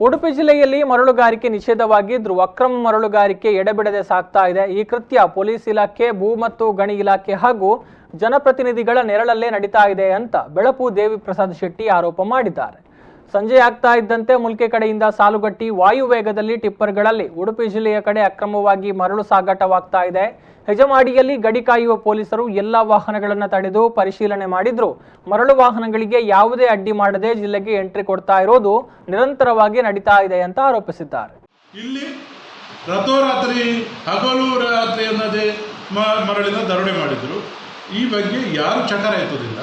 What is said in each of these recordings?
ಉಡುಪಿ ಜಿಲ್ಲೆಯಲ್ಲಿ ಮರಳುಗಾರಿಕೆ ನಿಷೇಧವಾಗಿದ್ದರೂ ಅಕ್ರಮ ಮರಳುಗಾರಿಕೆ ಎಡೆಬಿಡದೆ ಸಾಗ್ತಾ ಇದೆ. ಈ ಕೃತ್ಯ ಪೊಲೀಸ್ ಇಲಾಖೆ, ಭೂ ಮತ್ತು ಗಣಿ ಇಲಾಖೆ ಹಾಗೂ ಜನಪ್ರತಿನಿಧಿಗಳ ನೆರಳಲ್ಲೇ ನಡೀತಾ ಇದೆ ಅಂತ ಬೆಳಪು ದೇವಿ ಪ್ರಸಾದ್ ಶೆಟ್ಟಿ ಆರೋಪ ಮಾಡಿದ್ದಾರೆ. ಸಂಜೆ ಆಗ್ತಾ ಇದ್ದಂತೆ ಮುಲ್ಕೆ ಕಡೆಯಿಂದ ಸಾಲುಗಟ್ಟಿ ವಾಯು ವೇಗದಲ್ಲಿ ಟಿಪ್ಪರ್ಗಳಲ್ಲಿ ಉಡುಪಿ ಜಿಲ್ಲೆಯ ಕಡೆ ಅಕ್ರಮವಾಗಿ ಮರಳು ಸಾಗಾಟವಾಗ್ತಾ ಇದೆ. ಹೆಜಮಾಡಿಯಲ್ಲಿ ಗಡಿ ಕಾಯುವ ಪೊಲೀಸರು ಎಲ್ಲ ವಾಹನಗಳನ್ನು ತಡೆದು ಪರಿಶೀಲನೆ ಮಾಡಿದ್ರು. ಮರಳು ವಾಹನಗಳಿಗೆ ಯಾವುದೇ ಅಡ್ಡಿ ಮಾಡದೆ ಜಿಲ್ಲೆಗೆ ಎಂಟ್ರಿ ಕೊಡ್ತಾ ಇರೋದು ನಿರಂತರವಾಗಿ ನಡೀತಾ ಇದೆ ಅಂತ ಆರೋಪಿಸಿದ್ದಾರೆ. ಇಲ್ಲಿ ರಾತ್ರೋರಾತ್ರಿ ಹಗಲು ರಾತ್ರಿ ಅನ್ನದೇ ಮರಳಿನ ದರೋಡೆ ಮಾಡಿದ್ರು. ಈ ಬಗ್ಗೆ ಯಾರು ಚಕಾರ ಎತ್ತುವುದಿಲ್ಲ.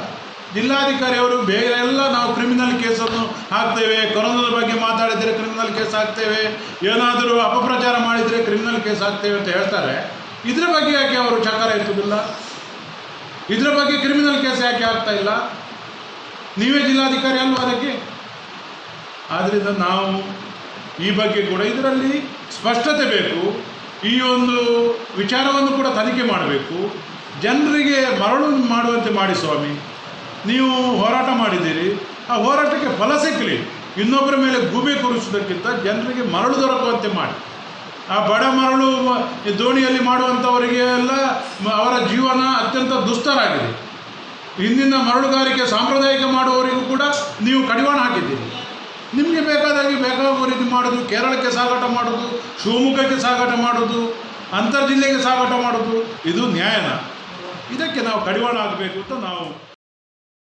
ಜಿಲ್ಲಾಧಿಕಾರಿ ಅವರು ಬೇಗ ಎಲ್ಲ ನಾವು ಕ್ರಿಮಿನಲ್ ಕೇಸನ್ನು ಹಾಕ್ತೇವೆ, ಕೊರೋನಾದ ಬಗ್ಗೆ ಮಾತಾಡಿದರೆ ಕ್ರಿಮಿನಲ್ ಕೇಸ್ ಹಾಕ್ತೇವೆ, ಏನಾದರೂ ಅಪಪ್ರಚಾರ ಮಾಡಿದರೆ ಕ್ರಿಮಿನಲ್ ಕೇಸ್ ಹಾಕ್ತೇವೆ ಅಂತ ಹೇಳ್ತಾರೆ. ಇದರ ಬಗ್ಗೆ ಯಾಕೆ ಅವರು ಚಕಾರ ಎತ್ತುವುದಿಲ್ಲ? ಇದರ ಬಗ್ಗೆ ಕ್ರಿಮಿನಲ್ ಕೇಸ್ ಯಾಕೆ ಆಗ್ತಾ ಇಲ್ಲ? ನೀವೇ ಜಿಲ್ಲಾಧಿಕಾರಿ ಅಲ್ವಾ ಅದಕ್ಕೆ? ಆದ್ದರಿಂದ ನಾವು ಈ ಬಗ್ಗೆ ಕೂಡ ಇದರಲ್ಲಿ ಸ್ಪಷ್ಟತೆ ಬೇಕು. ಈ ಒಂದು ವಿಚಾರವನ್ನು ಕೂಡ ತನಿಖೆ ಮಾಡಬೇಕು. ಜನರಿಗೆ ಮರಳು ಮಾಡುವಂತೆ ಮಾಡಿ ಸ್ವಾಮಿ. ನೀವು ಹೋರಾಟ ಮಾಡಿದ್ದೀರಿ, ಆ ಹೋರಾಟಕ್ಕೆ ಫಲ ಸಿಕ್ಕಲಿ. ಇನ್ನೊಬ್ಬರ ಮೇಲೆ ಗೂಬೆ ಕೂರಿಸೋದಕ್ಕಿಂತ ಜನರಿಗೆ ಮರಳು ದೊರಕುವಂತೆ ಮಾಡಿ. ಆ ಬಡ ಮರಳು ದೋಣಿಯಲ್ಲಿ ಮಾಡುವಂಥವರಿಗೆ ಎಲ್ಲ ಅವರ ಜೀವನ ಅತ್ಯಂತ ದುಸ್ತರಾಗಿದೆ. ಹಿಂದಿನ ಮರಳುಗಾರಿಕೆ ಸಾಂಪ್ರದಾಯಿಕ ಮಾಡುವವರಿಗೂ ಕೂಡ ನೀವು ಕಡಿವಾಣ ಹಾಕಿದ್ದೀರಿ. ನಿಮಗೆ ಬೇಕಾದಾಗಿ ಬೇಕಾಗುವ ರೀತಿ ಮಾಡೋದು, ಕೇರಳಕ್ಕೆ ಸಾಗಾಟ ಮಾಡೋದು, ಶಿವಮೊಗ್ಗಕ್ಕೆ ಸಾಗಾಟ ಮಾಡೋದು, ಅಂತರ್ಜಿಲ್ಲೆಗೆ ಸಾಗಾಟ ಮಾಡೋದು, ಇದು ನ್ಯಾಯನ? ಇದಕ್ಕೆ ನಾವು ಕಡಿವಾಣ ಆಗಬೇಕು ಅಂತ ನಾವು